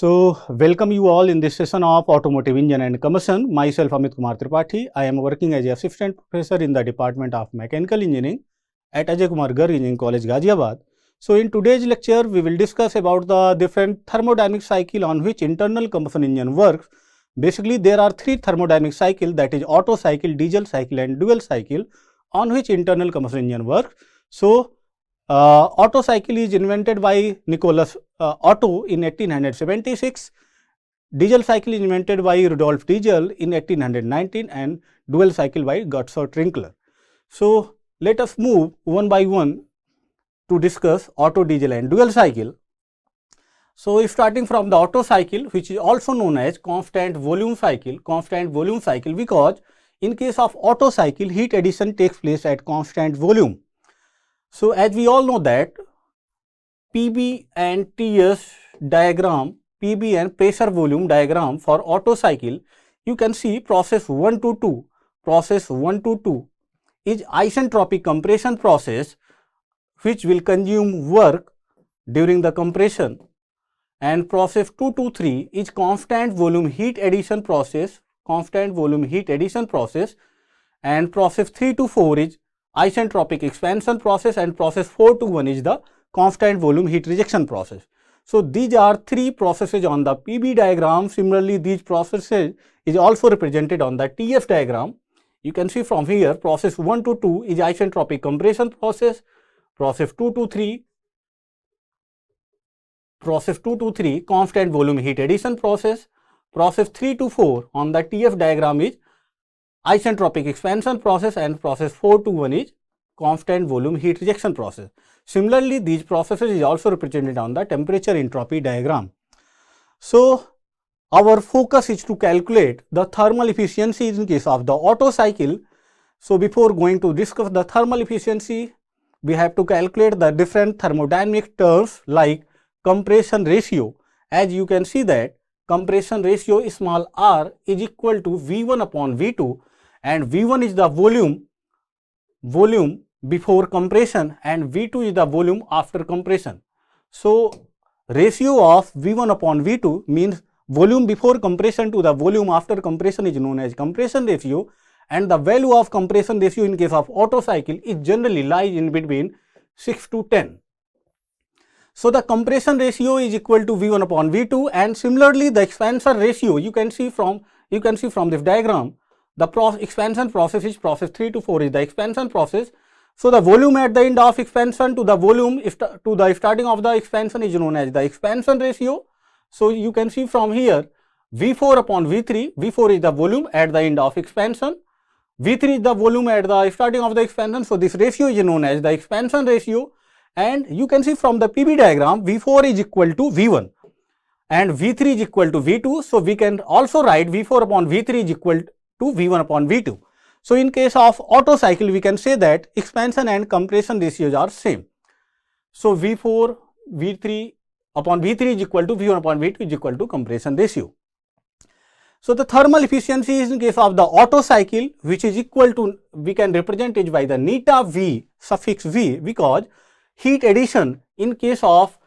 Welcome you all in this session of Automotive Engine and Combustion. Myself Amit Kumar Tripathi. I am working as a assistant professor in the Department of Mechanical Engineering at Ajay Kumar Garg Engineering College, Ghaziabad. So in today's lecture, we will discuss about the different thermodynamic cycle on which internal combustion engine works. Basically, there are three thermodynamic cycle, that is Otto cycle, diesel cycle and dual cycle, on which internal combustion engine works. Otto cycle is invented by Nicholas Otto in 1876. Diesel cycle is invented by Rudolf Diesel in 1819 and dual cycle by Gottschalk Trinkler. So let us move one by one to discuss Otto, diesel and dual cycle. So starting from the Otto cycle, which is also known as constant volume cycle because in case of Otto cycle, heat addition takes place at constant volume. So as we all know that PB and TS diagram, PB and pressure volume diagram for Otto cycle, you can see process 1 to 2. Process 1 to 2 is isentropic compression process which will consume work during the compression, and process 2 to 3 is constant volume heat addition process, and process 3 to 4 is isentropic expansion process, and process 4 to 1 is the constant volume heat rejection process. So these are three processes on the PB diagram. Similarly, these processes is also represented on the TF diagram. You can see from here, process 1 to 2 is isentropic compression process, process 2 to 3 constant volume heat addition process, process 3 to 4 on the TF diagram is isentropic expansion process, and process 4 to 1 is constant volume heat rejection process. Similarly, these processes is also represented on the temperature entropy diagram. So our focus is to calculate the thermal efficiency in case of the Otto cycle. So before going to discuss the thermal efficiency, we have to calculate the different thermodynamic terms like compression ratio. As you can see that compression ratio small r is equal to V1 upon V2, and V1 is the volume before compression and V2 is the volume after compression. So ratio of V1 upon V2 means volume before compression to the volume after compression is known as compression ratio, and the value of compression ratio in case of Otto cycle is generally lies in between 6 to 10. So the compression ratio is equal to V1 upon V2, and similarly the expansion ratio you can see from this diagram. The expansion process is process 3 to 4 is the expansion process. So the volume at the end of expansion to the volume to the starting of the expansion is known as the expansion ratio. So you can see from here V4 upon V3, V4 is the volume at the end of expansion, V3 is the volume at the starting of the expansion. So this ratio is known as the expansion ratio, and you can see from the PB diagram V4 is equal to V1 and V3 is equal to V2. So we can also write V4 upon V3 is equal to V1 upon V2. So in case of Otto cycle, we can say that expansion and compression ratios are same. So V4 V3 upon V3 is equal to V1 upon V2 is equal to compression ratio. So the thermal efficiency is in case of the Otto cycle, which is equal to, we can represent it by the neta V suffix V, because heat addition in case of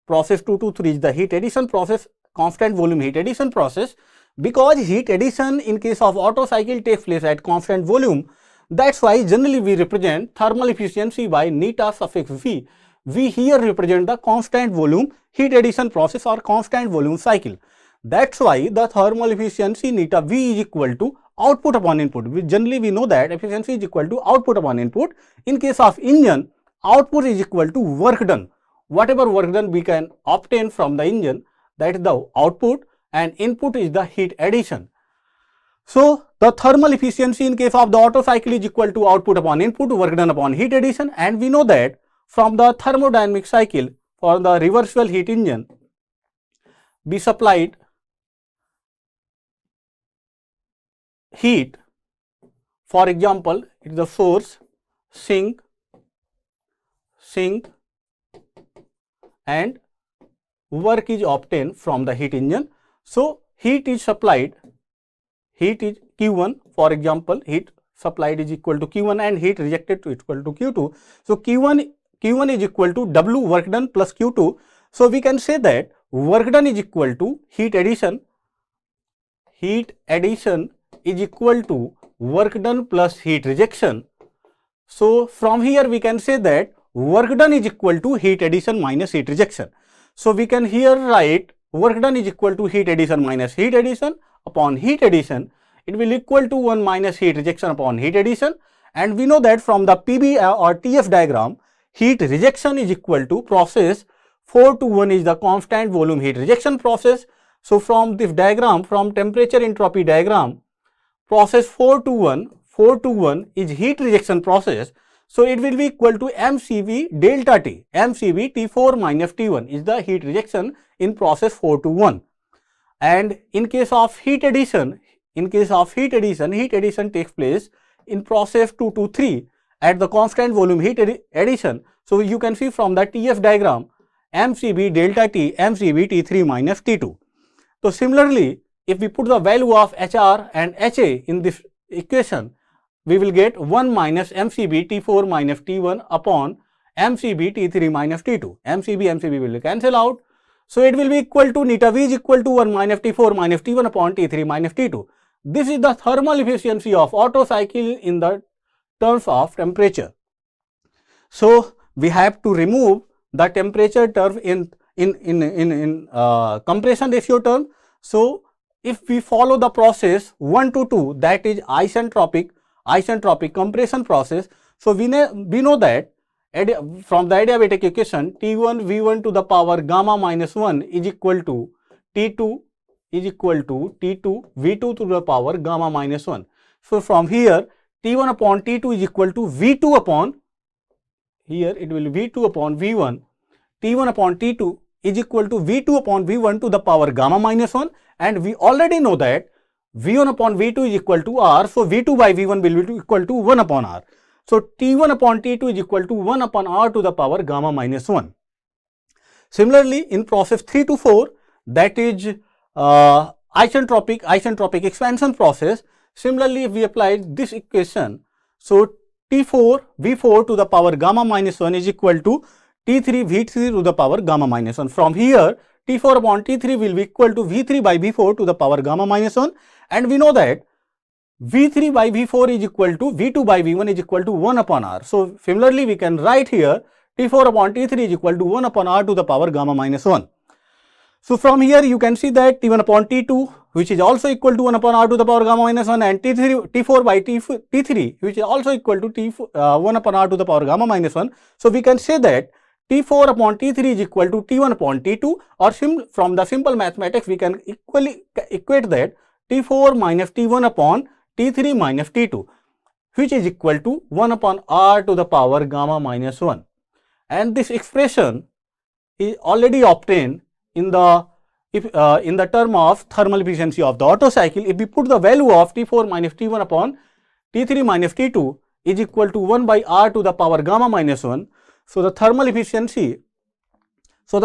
process 2 to 3 is the heat addition process, constant volume heat addition process. Because heat addition in case of Otto cycle takes place at constant volume, that's why generally we represent thermal efficiency by neta suffix V. We here represent the constant volume heat addition process or constant volume cycle. That's why the thermal efficiency neta V is equal to output upon input. Generally we know that efficiency is equal to output upon input. In case of engine, output is equal to work done. Whatever work done we can obtain from the engine, that is the output, and input is the heat addition. So the thermal efficiency in case of the Otto cycle is equal to output upon input, work done upon heat addition, and we know that from the thermodynamic cycle for the reversible heat engine, we supplied heat. For example, it is the source, sink, and work is obtained from the heat engine. So heat is supplied, heat is Q1, for example, heat supplied is equal to Q1 and heat rejected to equal to Q2. So Q1 is equal to W work done plus Q2. So we can say that work done is equal to heat addition is equal to work done plus heat rejection. So from here we can say that work done is equal to heat addition minus heat rejection. So we can here write work done is equal to heat addition minus heat addition upon heat addition. It will equal to 1 minus heat rejection upon heat addition, and we know that from the PV or TF diagram, heat rejection is equal to process 4 to 1 is the constant volume heat rejection process. So from this diagram, from temperature entropy diagram, process 4 to 1 is heat rejection process. So it will be equal to mCV delta T. mCV T4 minus T1 is the heat rejection in process 4 to 1. And in case of heat addition, heat addition takes place in process 2 to 3 at the constant volume heat addition. So you can see from the TF diagram, mCV delta T, mCV T3 minus T2. So similarly, if we put the value of HR and HA in this equation, we will get 1 minus mCV T4 minus T1 upon mCV T3 minus T2. mCV will cancel out. So it will be equal to neta V is equal to 1 minus T4 minus T1 upon T3 minus T2. This is the thermal efficiency of Otto cycle in the terms of temperature. So we have to remove the temperature term in compression ratio term. So if we follow the process 1 to 2, that is isentropic compression process. So we know that from the adiabatic equation, T1 V1 to the power gamma minus 1 is equal to T2 V2 to the power gamma minus 1. So from here, T1 upon T2 is equal to V2 upon, here it will be V2 upon V1. T1 upon T2 is equal to V2 upon V1 to the power gamma minus 1, and we already know that V1 upon V2 is equal to R. So V2 by V1 will be equal to 1 upon R. So T1 upon T2 is equal to 1 upon R to the power gamma minus 1. Similarly, in process 3 to 4, that is isentropic expansion process. Similarly, if we apply this equation, so T4 V4 to the power gamma minus 1 is equal to T3 V3 to the power gamma minus 1. From here, T4 upon T3 will be equal to V3 by V4 to the power gamma minus 1, and we know that V3 by V4 is equal to V2 by V1 is equal to 1 upon R. So similarly, we can write here T4 upon T3 is equal to 1 upon R to the power gamma minus 1. So from here you can see that T1 upon T2, which is also equal to 1 upon R to the power gamma minus 1, and T4 by T3, which is also equal to 1 upon R to the power gamma minus 1. So we can say that T4 upon T3 is equal to T1 upon T2, or from the simple mathematics we can equally equate that T4 minus T1 upon T3 minus T2, which is equal to 1 upon R to the power gamma minus 1. And this expression is already obtained in the term of thermal efficiency of the Otto cycle. If we put the value of T4 minus T1 upon T3 minus T2 is equal to 1 by R to the power gamma minus 1. So the thermal efficiency of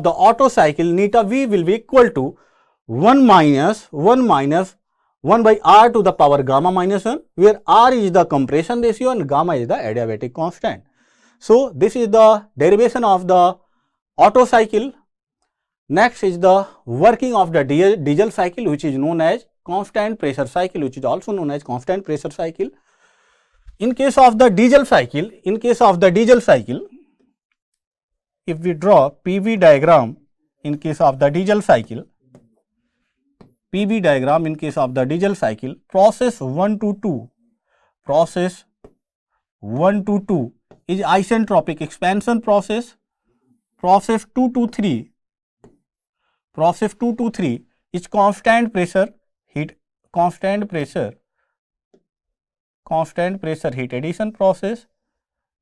the Otto cycle neta V will be equal to 1 minus 1 by R to the power gamma minus 1, where R is the compression ratio and gamma is the adiabatic constant. So this is the derivation of the Otto cycle. Next is the working of the diesel cycle, which is known as constant pressure cycle, which is also known as constant pressure cycle. In case of the diesel cycle, if we draw PV diagram in case of the diesel cycle, process 1 to 2 is isentropic expansion process. Process 2 to 3 is constant pressure heat addition process,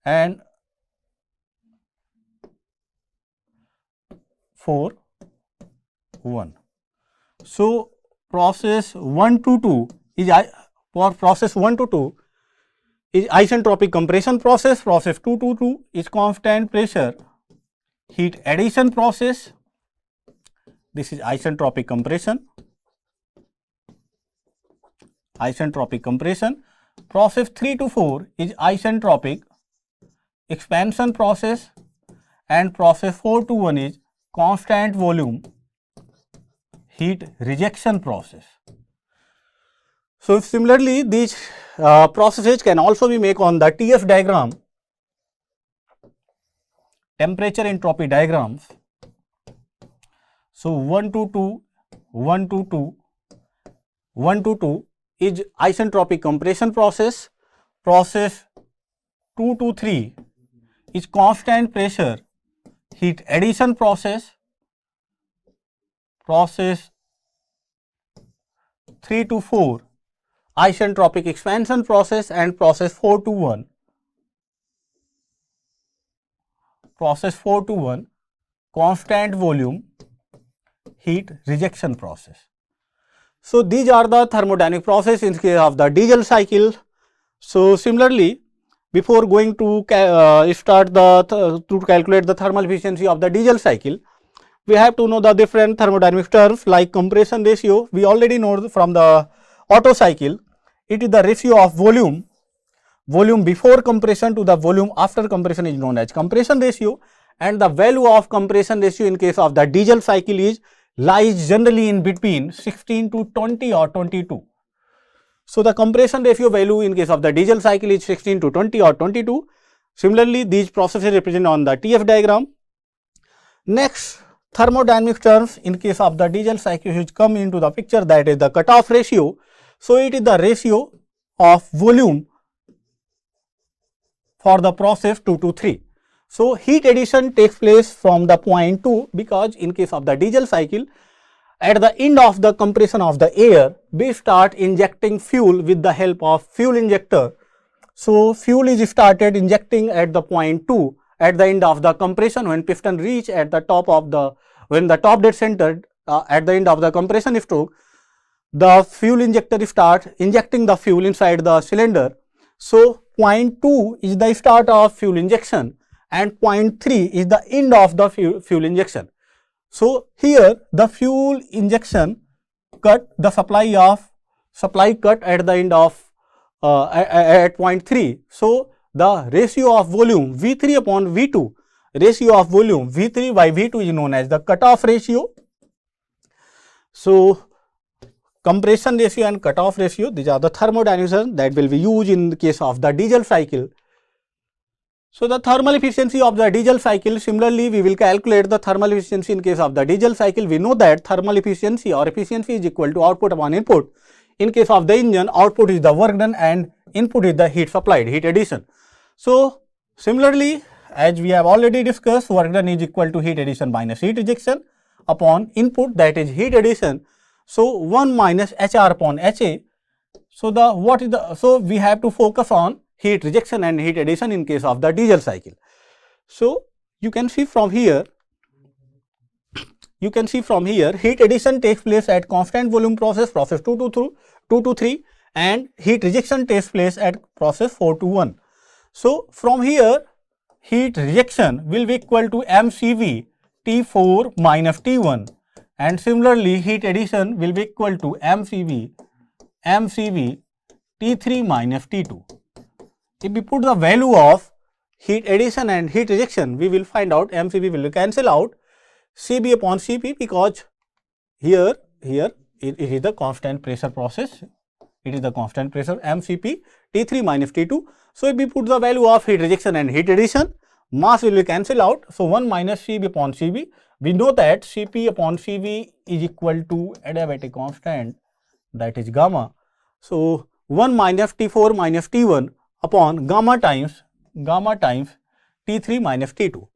and 4 1. So process 1 to 2 is isentropic compression process. Process 2 to 2 is constant pressure heat addition process. This is isentropic compression. Process 3 to 4 is isentropic expansion process. and process 421 is constant volume heat rejection process. So similarly, these processes can also be made on the TF diagram, temperature entropy diagrams. So 1 to 2, 1 to 2, 1 to 2 is isentropic compression process. Process 2 to 3 is constant pressure heat addition process. Process 3 to 4 isentropic expansion process, and process 4 to 1, process 4 to 1 constant volume heat rejection process. So these are the thermodynamic process in case of the diesel cycle. So similarly, before going to to calculate the thermal efficiency of the diesel cycle, we have to know the different thermodynamic terms like compression ratio. We already know from the Otto cycle, it is the ratio of volume before compression to the volume after compression is known as compression ratio, and the value of compression ratio in case of the diesel cycle lies generally in between 16 to 20 or 22. So the compression ratio value in case of the diesel cycle is 16 to 20 or 22. Similarly, these processes represent on the TF diagram. Next, thermodynamic terms in case of the diesel cycle which come into the picture, that is the cutoff ratio. So it is the ratio of volume for the process 2 to 3. So heat addition takes place from the point 2, because in case of the diesel cycle, at the end of the compression of the air, we start injecting fuel with the help of fuel injector. So fuel is started injecting at the point 2 at the end of the compression. When piston reach at the top of the, when the top dead centered at the end of the compression stroke, the fuel injector start injecting the fuel inside the cylinder. So point 2 is the start of fuel injection, and point 3 is the end of the fuel injection. So here the fuel injection cut the supply cut at the end of at point 3. So the ratio of volume V3 upon V2, ratio of volume V3 by V2 is known as the cutoff ratio. So compression ratio and cutoff ratio, these are the thermodynamics that will be used in the case of the diesel cycle. So the thermal efficiency of the diesel cycle, similarly we will calculate the thermal efficiency in case of the diesel cycle. We know that thermal efficiency or efficiency is equal to output upon input. In case of the engine, output is the work done and input is the heat supplied, heat addition. So similarly, as we have already discussed, work done is equal to heat addition minus heat rejection upon input, that is heat addition. So 1 minus HR upon HA. So we have to focus on heat rejection and heat addition in case of the diesel cycle. So you can see from here, heat addition takes place at constant volume process 2 to 3, and heat rejection takes place at process 4 to 1. So from here, heat rejection will be equal to mCV T4 minus T1, and similarly heat addition will be equal to mCV T3 minus T2. If we put the value of heat addition and heat rejection, we will find out mCV will cancel out Cb upon Cp, because here it is the constant pressure process, it is the constant pressure mCp T3 minus T2. So if we put the value of heat rejection and heat addition, mass will cancel out. So 1 minus Cb upon Cb, we know that Cp upon Cv is equal to adiabatic constant, that is gamma. So 1 minus T4 minus T1 upon gamma times T3 minus T2.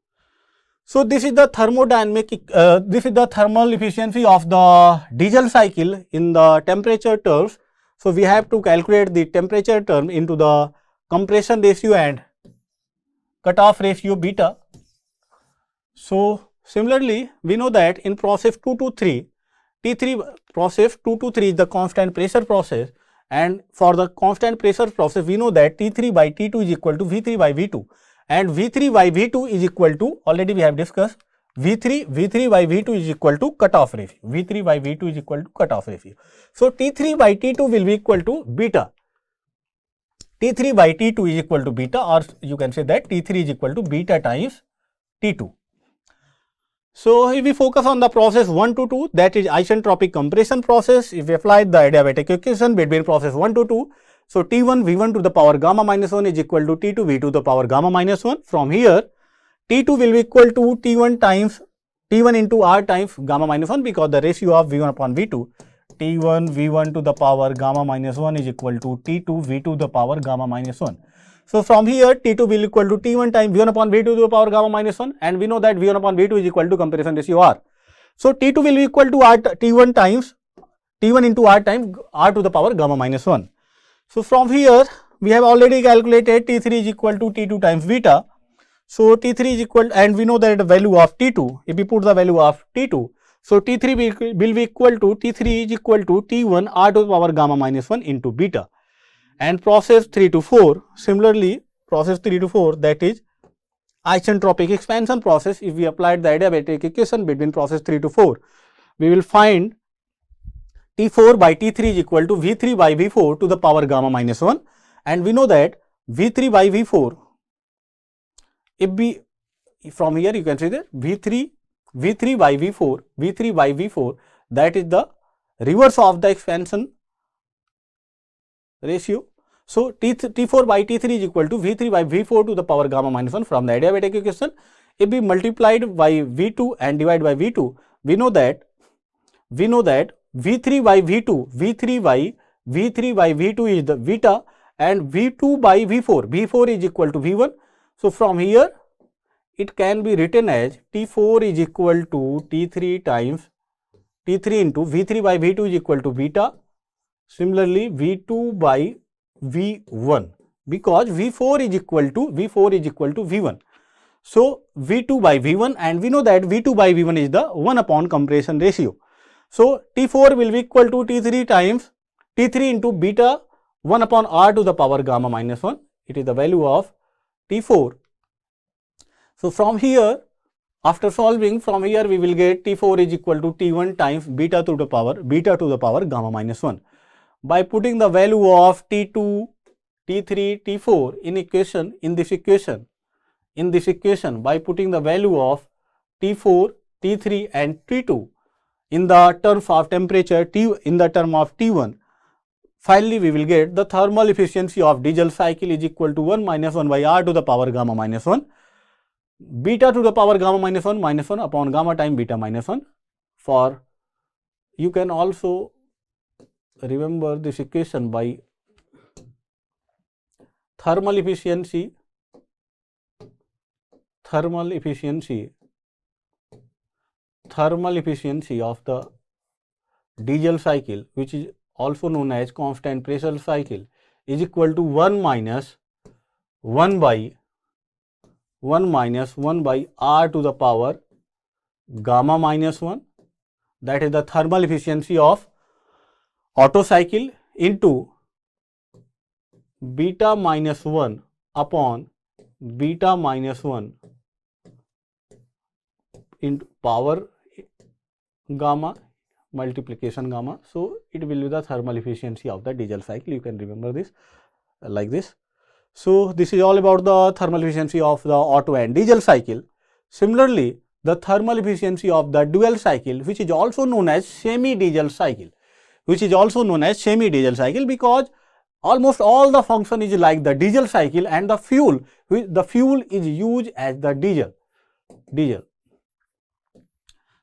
So this is the thermodynamic, this is the thermal efficiency of the diesel cycle in the temperature terms. So we have to calculate the temperature term into the compression ratio and cutoff ratio beta. So similarly, we know that in process 2 to 3, process 2 to 3 is the constant pressure process, and for the constant pressure process we know that T3 by T2 is equal to V3 by V2, and V3 by V2 is equal to, already we have discussed, V3 by V2 is equal to cutoff ratio, V3 by V2 is equal to cutoff ratio. So T3 by T2 will be equal to beta, T3 by T2 is equal to beta, or you can say that T3 is equal to beta times T2. So if we focus on the process 1 to 2, that is isentropic compression process. If we apply the adiabatic equation between process 1 to 2, so T1 V1 to the power gamma minus 1 is equal to T2 V2 to the power gamma minus 1. From here, T2 will be equal to T1 into R times gamma minus 1, because the ratio of V1 upon V2, T1 V1 to the power gamma minus 1 is equal to T2 V2 to the power gamma minus 1. So from here, T2 will equal to T1 times V1 upon V2 to the power gamma minus 1, and we know that V1 upon V2 is equal to compression ratio R. So T2 will be equal to T1 into R times R to the power gamma minus 1. So from here, we have already calculated T3 is equal to T2 times beta. So T3 is equal, and we know that the value of T2, if we put the value of T2, so T3 will be equal to, T3 is equal to T1 R to the power gamma minus 1 into beta. And process 3 to 4, similarly process 3 to 4, that is isentropic expansion process. If we applied the adiabatic equation between process 3 to 4, we will find T4 by T3 is equal to V3 by V4 to the power gamma minus 1, and we know that V3 by V4, if we, from here you can see that V3 by V4, that is the reverse of the expansion ratio. So T4 by T3 is equal to V3 by V4 to the power gamma minus 1 from the adiabatic equation. If we multiplied by V2 and divide by V2, we know that V3 by V2 is the beta, and V2 by V4 is equal to V1. So from here it can be written as T4 is equal to T3 into V3 by V2 is equal to beta. Similarly, V2 by V1, because V4 is equal to V1. So V2 by V1, and we know that V2 by V1 is the 1 upon compression ratio. So T4 will be equal to T3 into beta 1 upon R to the power gamma minus 1. It is the value of T4. So from here, after solving, from here we will get T4 is equal to T1 times beta to the power gamma minus 1. By putting the value of T2, T3, T4 in this equation, by putting the value of T4, T3 and T2 in the terms of temperature in the term of T1, finally we will get the thermal efficiency of diesel cycle is equal to 1 minus 1 by R to the power gamma minus 1, beta to the power gamma minus 1 upon gamma time beta minus 1. For you can also remember this equation by thermal efficiency of the diesel cycle, which is also known as constant pressure cycle, is equal to 1 minus 1 by R to the power gamma minus 1, that is the thermal efficiency of Otto cycle, into beta minus 1 upon beta minus 1 into power gamma multiplication gamma. So it will be the thermal efficiency of the diesel cycle. You can remember this like this. So this is all about the thermal efficiency of the Otto and diesel cycle. Similarly, the thermal efficiency of the dual cycle, which is also known as semi-diesel cycle, because almost all the function is like the diesel cycle, and the fuel is used as the diesel.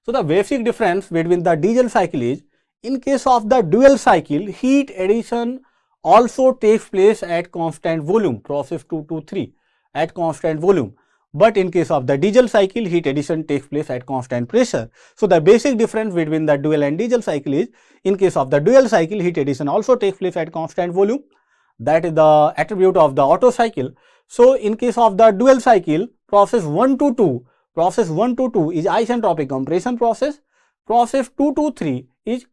So the basic difference between the diesel cycle is, in case of the dual cycle, heat addition also takes place at constant volume, process 2 to 3 at constant volume. But in case of the diesel cycle, heat addition takes place at constant pressure. So the basic difference between the dual and diesel cycle is, in case of the dual cycle, heat addition also takes place at constant volume. That is the attribute of the Otto cycle. So in case of the dual cycle, process 1 to 2 is isentropic compression process. Process 2 to 3 is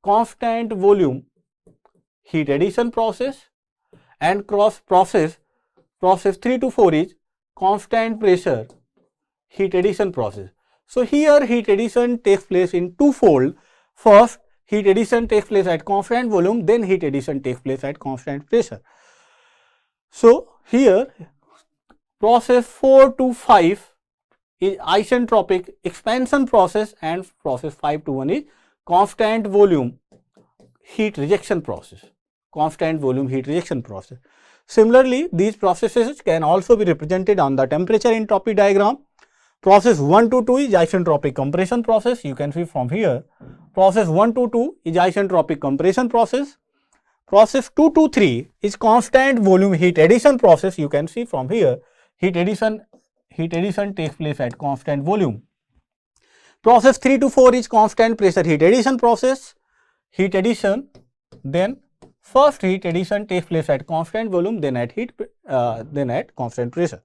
constant volume heat addition process, and process 3 to 4 is constant pressure heat addition process. So here heat addition takes place in twofold. First, heat addition takes place at constant volume, then heat addition takes place at constant pressure. So here process 4 to 5 is isentropic expansion process, and process 521 is constant volume heat rejection process. Constant volume heat rejection process. Similarly, these processes can also be represented on the temperature entropy diagram. Process 1 to 2 is isentropic compression process. You can see from here. Process 1 to 2 is isentropic compression process. Process 2 to 3 is constant volume heat addition process. You can see from here, heat addition takes place at constant volume. Process 3 to 4 is constant pressure heat addition process. Heat addition, then first heat addition takes place at constant volume, then at constant pressure.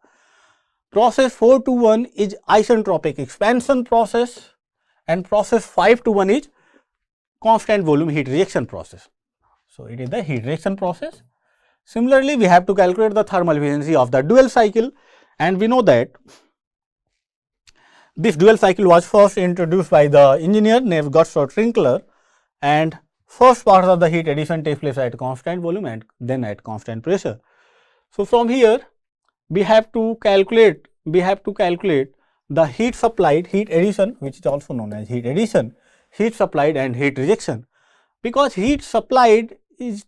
Process 4 to 1 is isentropic expansion process, and process 5 to 1 is constant volume heat rejection process. So it is the heat rejection process. Similarly, we have to calculate the thermal efficiency of the dual cycle, and we know that this dual cycle was first introduced by the engineer named Gottfried Trinkler, and first part of the heat addition takes place at constant volume and then at constant pressure. So from here we have to calculate the heat supplied, heat addition, which is also known as heat addition, heat supplied and heat rejection, because heat supplied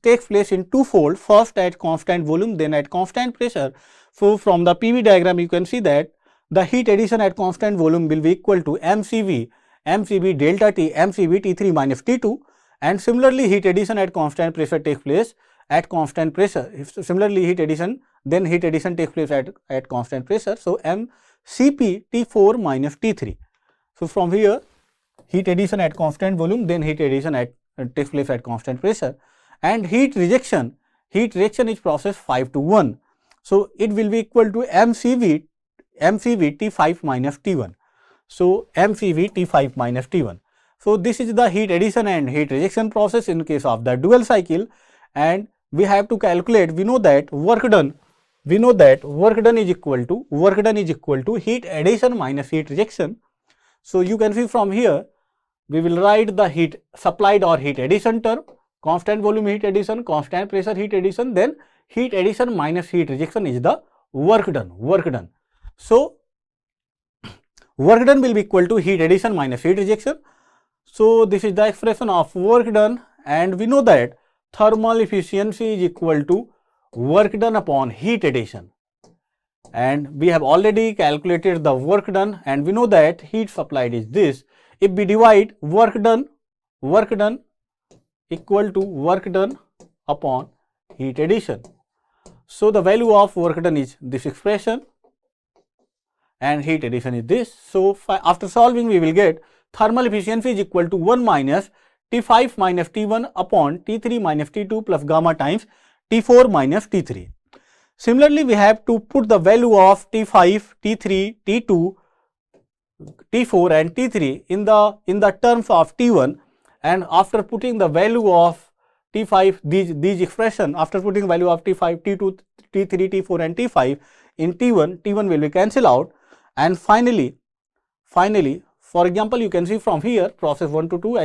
takes place in twofold, first at constant volume, then at constant pressure. So from the PV diagram you can see that the heat addition at constant volume will be equal to mCV delta T, mCV T3 minus T2, and similarly heat addition at constant pressure takes place at constant pressure. Similarly heat addition takes place at constant pressure. So mCp T4 minus T3. So from here heat addition at constant volume, then heat addition takes place at constant pressure, and heat rejection is process 5 to 1. So it will be equal to mCv T5 minus T1. So mCv T5 minus T1. So this is the heat addition and heat rejection process in case of the dual cycle, and we have to calculate. We know that work done is equal to heat addition minus heat rejection. So you can see from here we will write the heat supplied or heat addition term, constant volume heat addition, constant pressure heat addition, then heat addition minus heat rejection is the work done. So work done will be equal to heat addition minus heat rejection. So this is the expression of work done, and we know that thermal efficiency is equal to work done upon heat addition, and we have already calculated the work done, and we know that heat supplied is this. If we divide work done equal to work done upon heat addition, so the value of work done is this expression and heat addition is this. So after solving we will get thermal efficiency is equal to 1 minus T5 minus T1 upon T3 minus T2 plus gamma times T4 minus T3. Similarly, we have to put the value of T5, T3, T2, T4 and T3 in the terms of T1, and after putting the value of T5, these expression, after putting value of T5, T2, T3, T4 and T5 in T1 will be cancelled out, and finally for example you can see from here process 1 to 2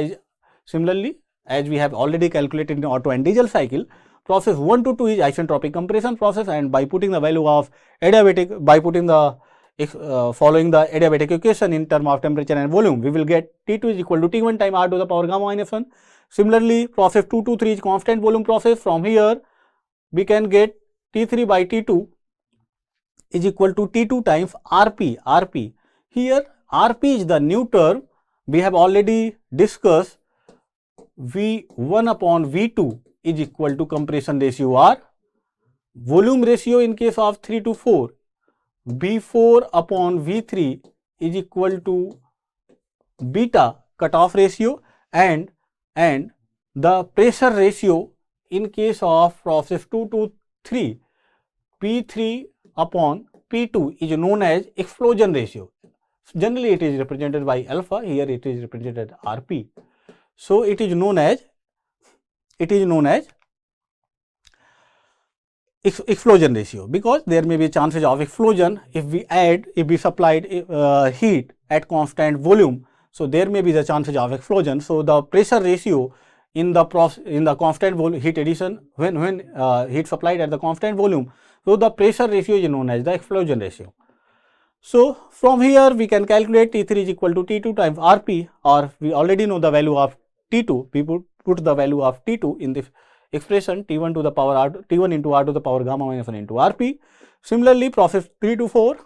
as we have already calculated in Otto and diesel cycle. Process 1 to 2 is isentropic compression process, and by putting the value of adiabatic, following the adiabatic equation in term of temperature and volume, we will get T2 is equal to T1 time R to the power gamma minus 1. Similarly, process 2 to 3 is constant volume process. From here we can get T3 by T2 is equal to T2 times RP. Here RP is the new term. We have already discussed V1 upon V2 is equal to compression ratio R, volume ratio in case of 3 to 4, V4 upon V3 is equal to beta cutoff ratio, and the pressure ratio in case of process 2 to 3, P3 upon P2 is known as explosion ratio. Generally it is represented by alpha, here it is represented RP. So it is known as explosion ratio, because there may be chances of explosion if we supplied heat at constant volume. So there may be the chances of explosion. So the pressure ratio in the constant volume heat addition, when heat supplied at the constant volume, so the pressure ratio is known as the explosion ratio. So from here we can calculate T3 is equal to T2 times Rp, or we already know the value of T2. We put the value of T2 in this expression, T1 to the power R, T1 into R to the power gamma minus 1 into Rp. Similarly, process 3 to 4,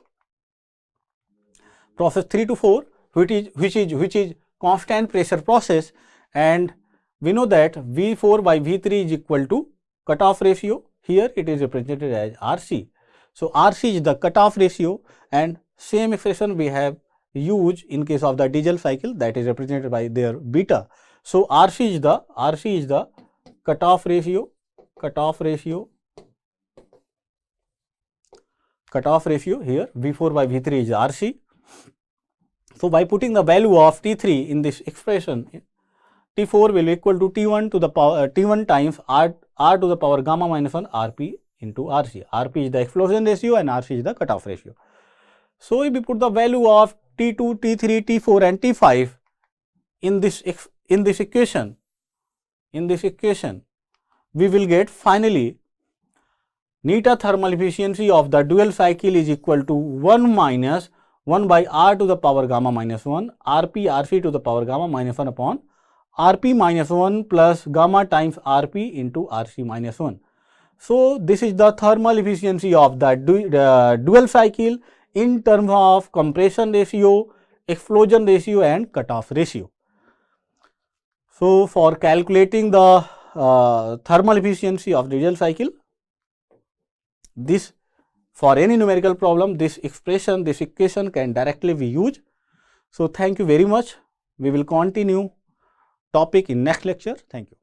which is constant pressure process, and we know that V4 by V3 is equal to cutoff ratio. Here it is represented as RC. So RC is the cutoff ratio, and same expression we have used in case of the diesel cycle, that is represented by their beta. So RC is the cutoff ratio here, V4 by V3 is RC. So by putting the value of T3 in this expression, T4 will equal to T1 to the power T1 times R to the power gamma minus 1 Rp into Rc. Rp is the explosion ratio and Rc is the cutoff ratio. So if we put the value of T2, T3, T4 and T5 in this equation, we will get finally neta thermal efficiency of the dual cycle is equal to 1 minus 1 by R to the power gamma minus 1 Rc to the power gamma minus 1 upon Rp minus 1 plus gamma times Rp into Rc minus 1. So this is the thermal efficiency of the dual cycle in terms of compression ratio, explosion ratio and cutoff ratio. So for calculating the thermal efficiency of the dual cycle, this, for any numerical problem, this equation can directly be used. So thank you very much. We will continue topic in next lecture. Thank you.